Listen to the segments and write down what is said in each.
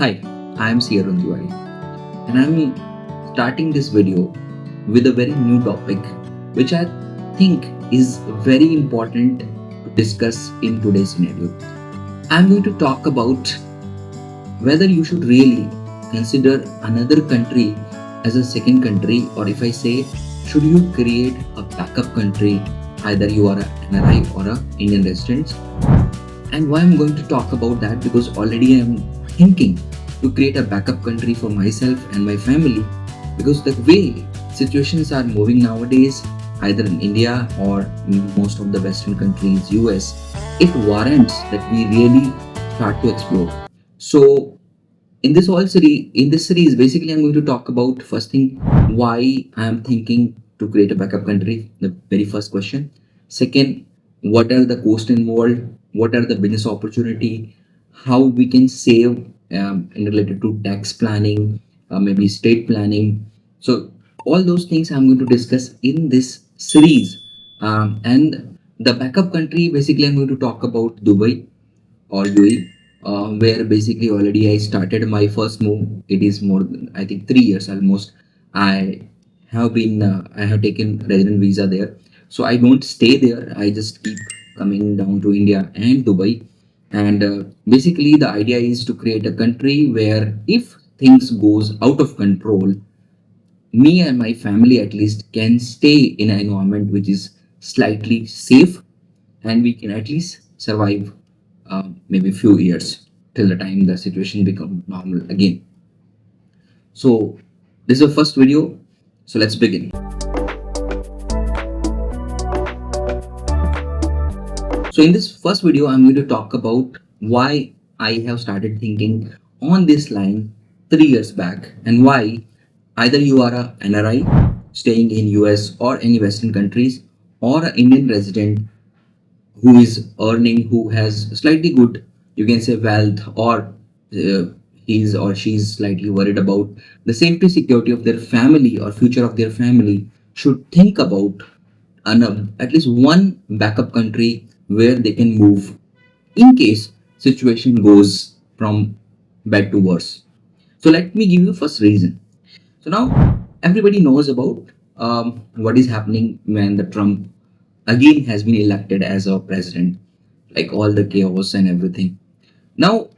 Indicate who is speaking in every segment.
Speaker 1: Hi, I am Sierra Tiwari, and I'm starting this video with a very new topic which I think is very important to discuss in today's scenario. I'm going to talk about whether you should really consider another country as a second country, or if I say, should you create a backup country, either you are an NRI or an Indian resident. And why I'm going to talk about that, because already I'm thinking to create a backup country for myself and my family, because the way situations are moving nowadays, either in India or in most of the Western countries, US, it warrants that we really start to explore. So in this series, basically I'm going to talk about, first thing, why I am thinking to create a backup country, the very first question. Second, what are the costs involved, what are the business opportunity, how we can save in related to tax planning, maybe state planning. So all those things I'm going to discuss in this series. And the backup country, basically I'm going to talk about Dubai or UAE, where basically already I started my first move. It is more than, I think, 3 years almost. I have taken resident visa there, so I don't stay there. I just keep coming down to India and Dubai, and basically the idea is to create a country where if things goes out of control, me and my family at least can stay in an environment which is slightly safe, and we can at least survive maybe few years till the time the situation become normal again. So this is the first video, so let's begin. So in this first video, I'm going to talk about why I have started thinking on this line 3 years back, and why either you are a NRI staying in US or any Western countries, or an Indian resident who is earning, who has slightly good, you can say, wealth, or uh, he's or she's slightly worried about the safety security of their family or future of their family, should think about at least one backup country where they can move in case situation goes from bad to worse. So let me give you first reason. So now everybody knows about what is happening when the Trump again has been elected as a president, like all the chaos and everything. Now,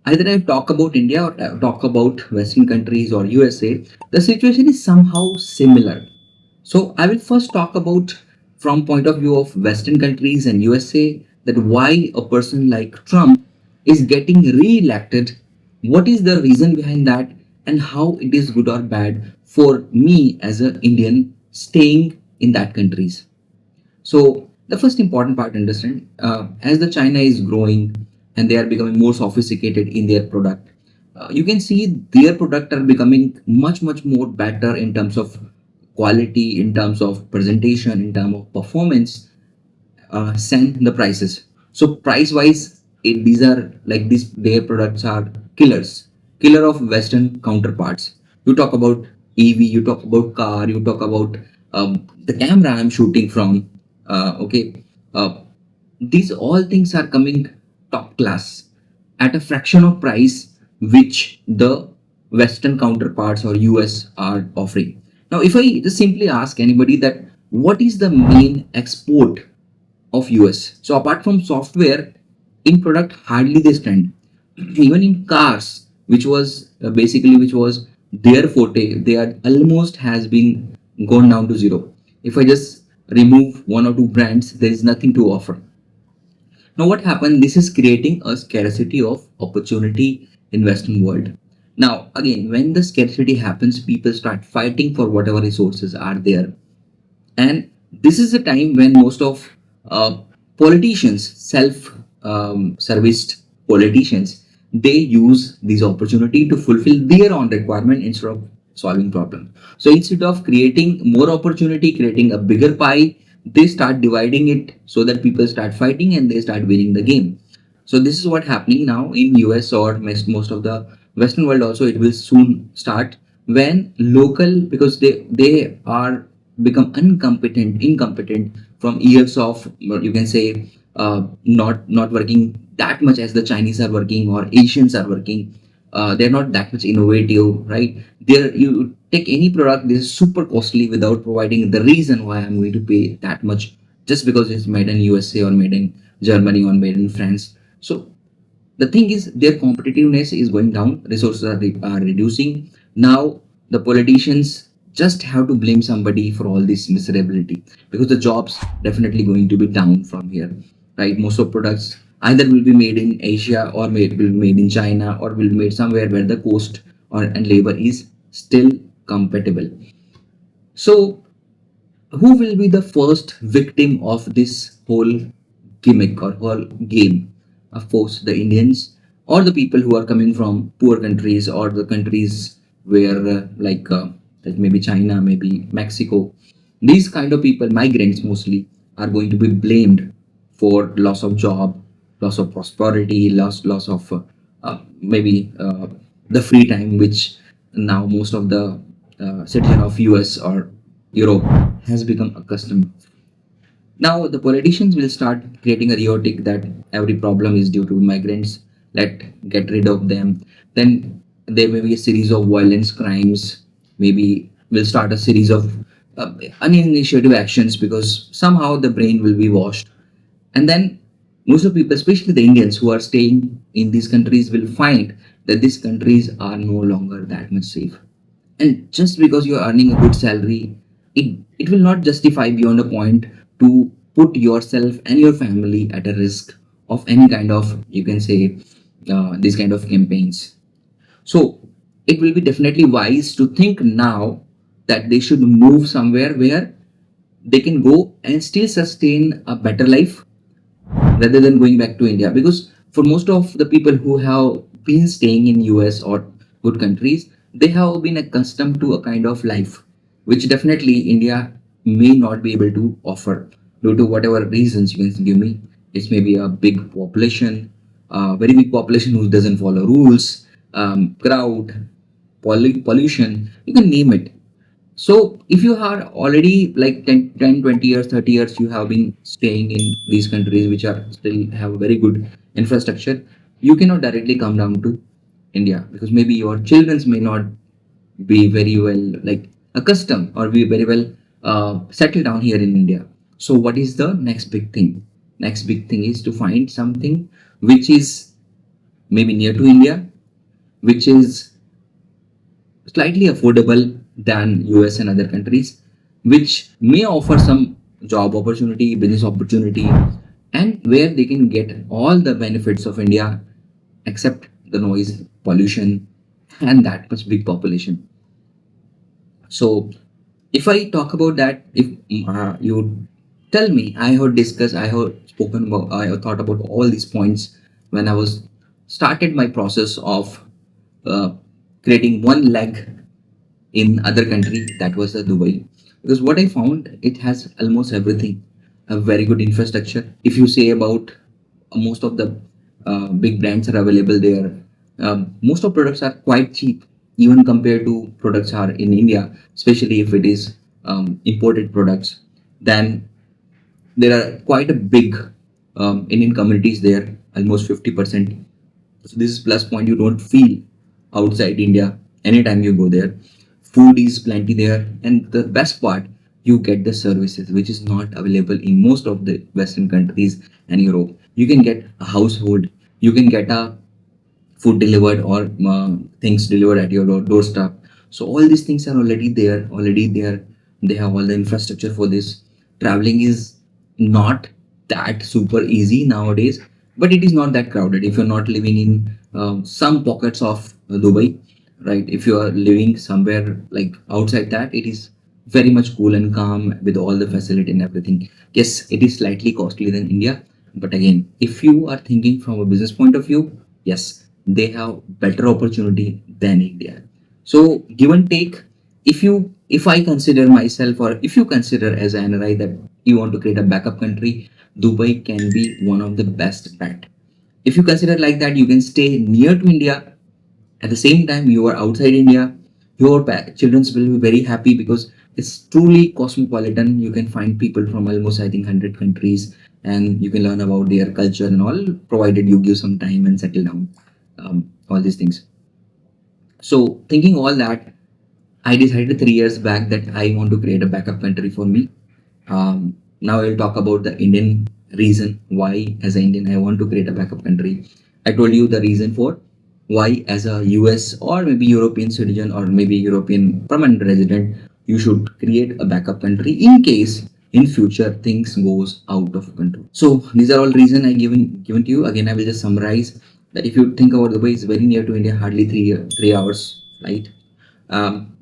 Speaker 1: either I talk about India or I talk about Western countries or USA, the situation is somehow similar. So I will first talk about from point of view of Western countries and USA, that why a person like Trump is getting re-elected, what is the reason behind that, and how it is good or bad for me as an Indian staying in that countries. So the first important part to understand, as the China is growing and they are becoming more sophisticated in their product, you can see their product are becoming much more better in terms of quality, in terms of presentation, in terms of performance, than the prices. So price wise, these are like these, their products are killer of Western counterparts. You talk about EV, you talk about car, you talk about the camera I'm shooting from. Okay, these all things are coming top class at a fraction of price which the Western counterparts or US are offering. Now, if I just simply ask anybody that what is the main export of US? So apart from software, in product hardly they stand. Even in cars, which was which was their forte, they are almost has been gone down to zero. If I just remove one or two brands, there is nothing to offer. Now what happened? This is creating a scarcity of opportunity in Western world. Now again, when the scarcity happens, people start fighting for whatever resources are there, and this is the time when most of politicians, self-serviced politicians, they use this opportunity to fulfill their own requirement instead of solving problem. So instead of creating more opportunity, creating a bigger pie, they start dividing it so that people start fighting and they start winning the game. So this is what happening now in US or most of the Western world also. It will soon start when local, because they are become incompetent from years of, you can say, not working that much as the Chinese are working or Asians are working. they're not that much innovative, right? There, you take any product, this is super costly without providing the reason why I'm going to pay that much just because it's made in USA or made in Germany or made in France. So the thing is, their competitiveness is going down, resources are reducing. Now the politicians just have to blame somebody for all this miserability, because the jobs definitely going to be down from here, right? Most of products either will be made in Asia, or will be made in China, or will be made somewhere where the cost or and labor is still compatible. So who will be the first victim of this whole gimmick or whole game? Of course, the Indians, or the people who are coming from poor countries, or the countries where, like maybe China, maybe Mexico. These kind of people, migrants mostly, are going to be blamed for loss of job, loss of prosperity, loss of maybe the free time, which now most of the citizen of US or Europe has become accustomed. Now the politicians will start creating a rhetoric that every problem is due to migrants. Let get rid of them. Then there may be a series of violence crimes. Maybe we'll start a series of uninitiative actions, because somehow the brain will be washed. And then most of people, especially the Indians who are staying in these countries, will find that these countries are no longer that much safe. And just because you're earning a good salary, it will not justify beyond a point to put yourself and your family at a risk of any kind of, you can say, these kind of campaigns. So it will be definitely wise to think now that they should move somewhere where they can go and still sustain a better life rather than going back to India. Because for most of the people who have been staying in US or good countries, they have been accustomed to a kind of life which definitely India may not be able to offer due to whatever reasons you can give me. It's maybe a big population, very big population who doesn't follow rules, crowd, pollution, you can name it. So if you are already like 20 years, 30 years, you have been staying in these countries which are still have a very good infrastructure, you cannot directly come down to India, because maybe your children may not be very well like accustomed or be very well settled down here in India. So what is the next big thing? Next big thing is to find something which is maybe near to India, which is slightly affordable than US and other countries, which may offer some job opportunity, business opportunity, and where they can get all the benefits of India except the noise, pollution, and that much big population. So if I talk about that, if you tell me, I have discussed, I have spoken about, I have thought about all these points when I was started my process of uh, creating one leg in other country, that was the Dubai. Because what I found, it has almost everything, a very good infrastructure. If you say about most of the big brands are available there, most of products are quite cheap even compared to products are in India, especially if it is imported products. Then there are quite a big Indian communities there, almost 50%. So this is plus point. You don't feel outside India anytime you go there. Food is plenty there, and the best part, you get the services which is not available in most of the Western countries and Europe. You can get a household, you can get a food delivered, or things delivered at your doorstep. So all these things are already there. They have all the infrastructure for this. Traveling is not that super easy nowadays, but it is not that crowded if you're not living in some pockets of Dubai, right? If you are living somewhere like outside that, it is very much cool and calm with all the facility and everything. Yes, it is slightly costly than India, but again, if you are thinking from a business point of view, yes, they have better opportunity than India. So give and take, if I consider myself, or if you consider as an NRI that you want to create a backup country, Dubai can be one of the best bet. If you consider like that, you can stay near to India. At the same time, you are outside India. Your children will be very happy because it's truly cosmopolitan. You can find people from almost, I think, 100 countries, and you can learn about their culture and all, provided you give some time and settle down. All these things. So thinking all that, I decided 3 years back that I want to create a backup country for me. Now I'll talk about the Indian reason why, as an Indian, I want to create a backup country. I told you the reason for why, as a US or maybe European citizen or maybe European permanent resident, you should create a backup country in case in future things goes out of control. So these are all reason I given to you. Again, I will just summarize that if you think about the way, it's very near to India, hardly 3 hours flight.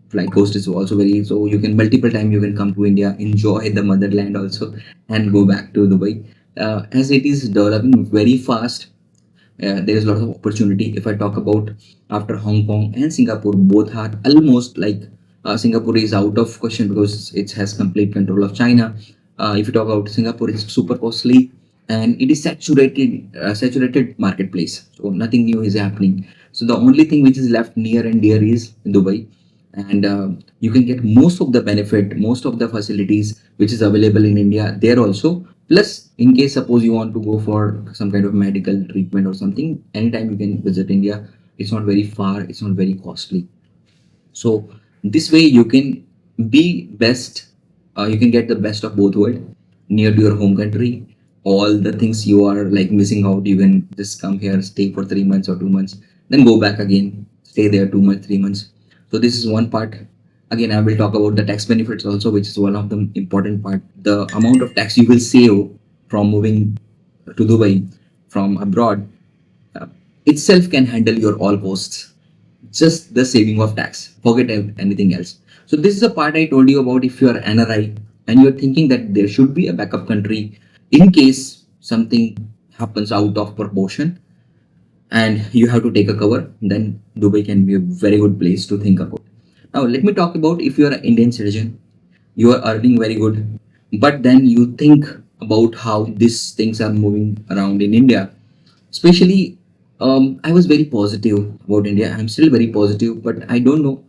Speaker 1: Flight cost is also very, so you can multiple time you can come to India, enjoy the motherland also, and go back to Dubai. As it is developing very fast, there is a lot of opportunity. If I talk about after Hong Kong and Singapore, both are almost like Singapore is out of question because it has complete control of China. If you talk about Singapore, it's super costly and it is saturated marketplace. So nothing new is happening. So the only thing which is left near and dear is Dubai, and you can get most of the benefit, most of the facilities which is available in India there also. Plus, in case suppose you want to go for some kind of medical treatment or something, anytime you can visit India. It's not very far, it's not very costly. So this way you can be best, you can get the best of both world near to your home country. All the things you are like missing out, you can just come here, stay for 3 months or 2 months, then go back again, stay there 2 months, 3 months. So this is one part. Again, I will talk about the tax benefits also, which is one of the important part. The amount of tax you will save from moving to Dubai from abroad uh, itself can handle your all costs, just the saving of tax. Forget anything else. So this is the part I told you about. If you are NRI and you're thinking that there should be a backup country in case something happens out of proportion and you have to take a cover, then Dubai can be a very good place to think about. Now let me talk about if you are an Indian citizen, you are earning very good, but then you think about how these things are moving around in India. Especially, I was very positive about India. I'm still very positive, but I don't know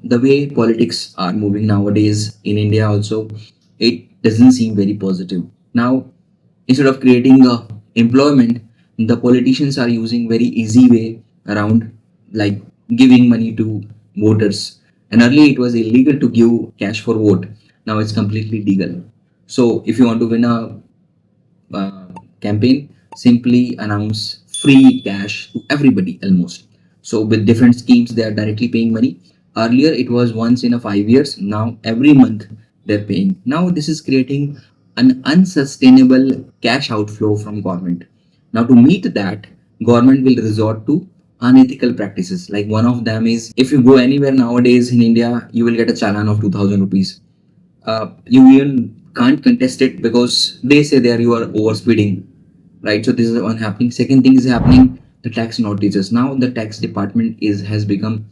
Speaker 1: the way politics are moving nowadays in India. Also, it doesn't seem very positive. Now, instead of creating employment, the politicians are using very easy way around, like giving money to voters. And earlier it was illegal to give cash for vote. Now it's completely legal. So if you want to win a uh, campaign, simply announce free cash to everybody almost. So with different schemes, they are directly paying money. Earlier, it was once in a 5 years. Now every month they're paying. Now this is creating an unsustainable cash outflow from government. Now to meet that, government will resort to unethical practices. Like one of them is if you go anywhere nowadays in India, you will get a challan of 2000 rupees. You even can't contest it because they say there you are overspeeding, right? So this is one happening. Second thing is happening, the tax notices. Now the tax department is has become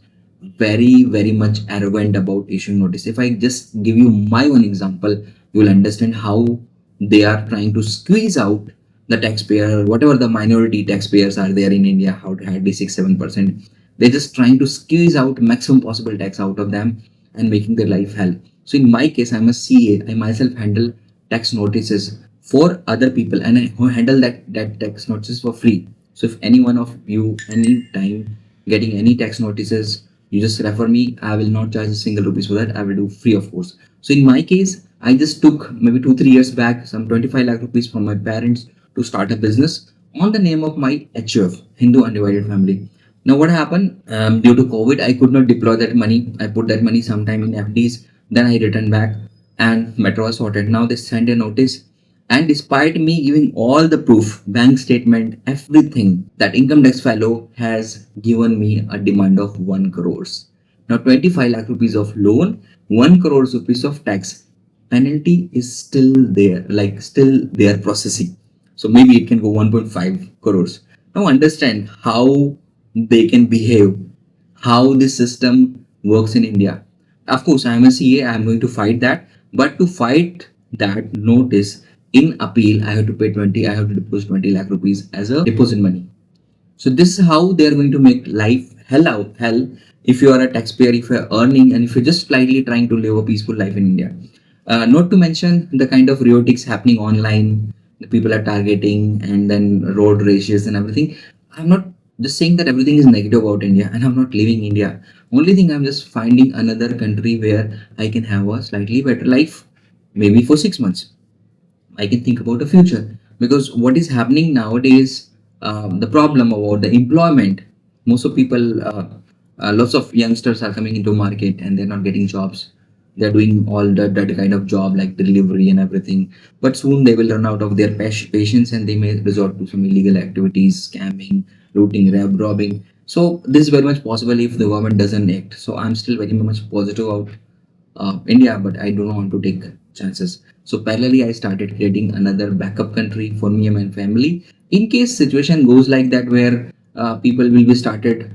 Speaker 1: very much arrogant about issuing notice. If I just give you my one example, you will understand how they are trying to squeeze out the taxpayer, whatever the minority taxpayers are there in India, how to hardly 6-7%. They're just trying to squeeze out maximum possible tax out of them and making their life hell. So in my case, I'm a CA. I myself handle tax notices for other people, and I handle that tax notices for free. So if any one of you any time getting any tax notices, you just refer me. I will not charge a single rupees for that. I will do free of course. So in my case, I just took maybe 2-3 years back some 25 lakh rupees from my parents to start a business on the name of my HUF, Hindu Undivided Family. Now what happened? Due to COVID, I could not deploy that money. I put that money sometime in FDs. Then I returned back and matter was sorted. Now they sent a notice, and despite me giving all the proof, bank statement, everything, that income tax fellow has given me a demand of 1 crores. Now 25 lakh rupees of loan, 1 crores rupees of tax. Penalty is still there, like still they are processing. So maybe it can go 1.5 crores. Now understand how they can behave, how this system works in India. Of course, I am a CA, I am going to fight that. But to fight that notice in appeal, I have to pay 20, I have to deposit 20 lakh rupees as a deposit money. So this is how they are going to make life hell if you are a taxpayer, if you are earning, and if you're just slightly trying to live a peaceful life in India. Not to mention the kind of riotics happening online, the people are targeting, and then road races and everything. I'm not just saying that everything is negative about India and I'm not leaving India. Only thing, I'm just finding another country where I can have a slightly better life, maybe for 6 months. I can think about the future, because what is happening nowadays, the problem about the employment, most of people, lots of youngsters are coming into market and they're not getting jobs. They're doing all that kind of job like delivery and everything, but soon they will run out of their patience and they may resort to some illegal activities, scamming, looting, robbing. So this is very much possible if the government doesn't act. So I'm still very much positive out India, but I don't want to take chances. So parallelly, I started creating another backup country for me and my family in case situation goes like that, where people will be started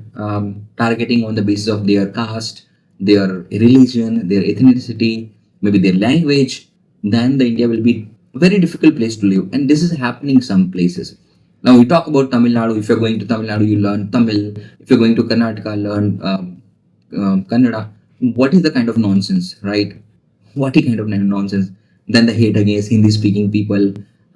Speaker 1: targeting on the basis of their caste, their religion, their ethnicity, maybe their language. Then the India will be a very difficult place to live, and this is happening some places. Now we talk about Tamil Nadu. If you're going to Tamil Nadu, you learn Tamil. If you're going to Karnataka, learn Kannada. What is the kind of nonsense, right? What a kind of nonsense. Then the hate against Hindi speaking people.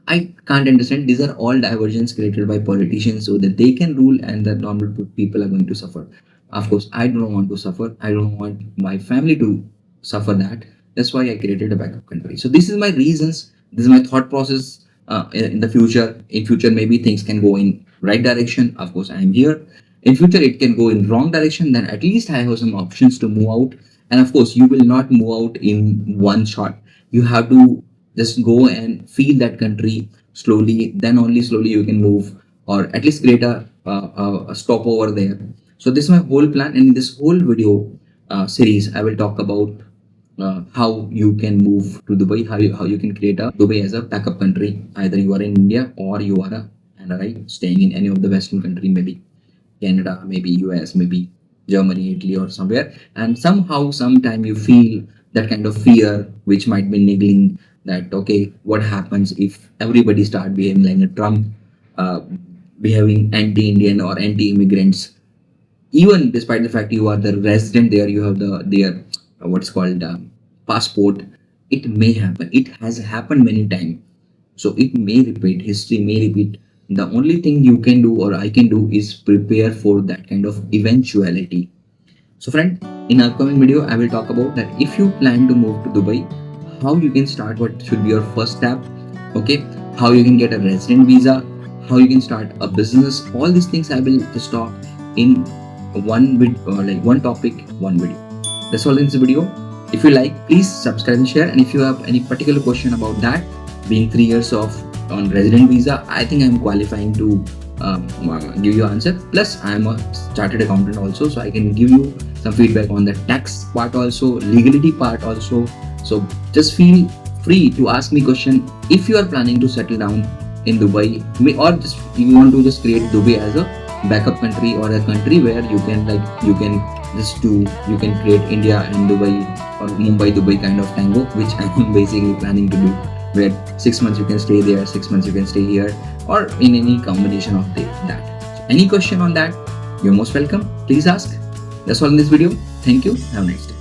Speaker 1: I can't understand. These are all diversions created by politicians so that they can rule and the normal people are going to suffer. Of course, I don't want to suffer. I don't want my family to suffer that. That's why I created a backup country. So this is my reasons. This is my thought process. In the future, maybe things can go in right direction. Of course, I am here. In future, it can go in wrong direction. Then at least I have some options to move out. And of course, you will not move out in one shot. You have to just go and feel that country slowly. Then only slowly you can move, or at least create a stop over there. So this is my whole plan. And in this whole video series, I will talk about how you can move to Dubai, how you can create a Dubai as a backup country. Either you are in India or you are a NRI staying in any of the Western country, maybe Canada, maybe US, maybe Germany, Italy, or somewhere. And somehow, sometime you feel that kind of fear, which might be niggling that, okay, what happens if everybody start behaving like a Trump, uh, behaving anti-Indian or anti-immigrants, even despite the fact you are the resident there, you have their what's called passport. It may happen. It has happened many times. So it may repeat. History may repeat. The only thing you can do or I can do is prepare for that kind of eventuality. So friend, in upcoming video, I will talk about that if you plan to move to Dubai, how you can start, what should be your first step, okay, how you can get a resident visa, how you can start a business. All these things I will just talk in one video, like one topic, one video. That's all in this video. If you like, please subscribe and share. And if you have any particular question about that, being 3 years of on resident visa, I think I'm qualifying to give you answer. Plus, I'm a chartered accountant also, so I can give you some feedback on the tax part also, legality part also. So just feel free to ask me question if you are planning to settle down in Dubai, or just you want to just create Dubai as a backup country, or a country where you can you can create India and Dubai, or Mumbai Dubai kind of tango, which I am basically planning to do, where 6 months you can stay there, 6 months you can stay here, or in any combination of that. So any question on that, you're most welcome. Please ask. That's all in this video. Thank you. Have a nice day.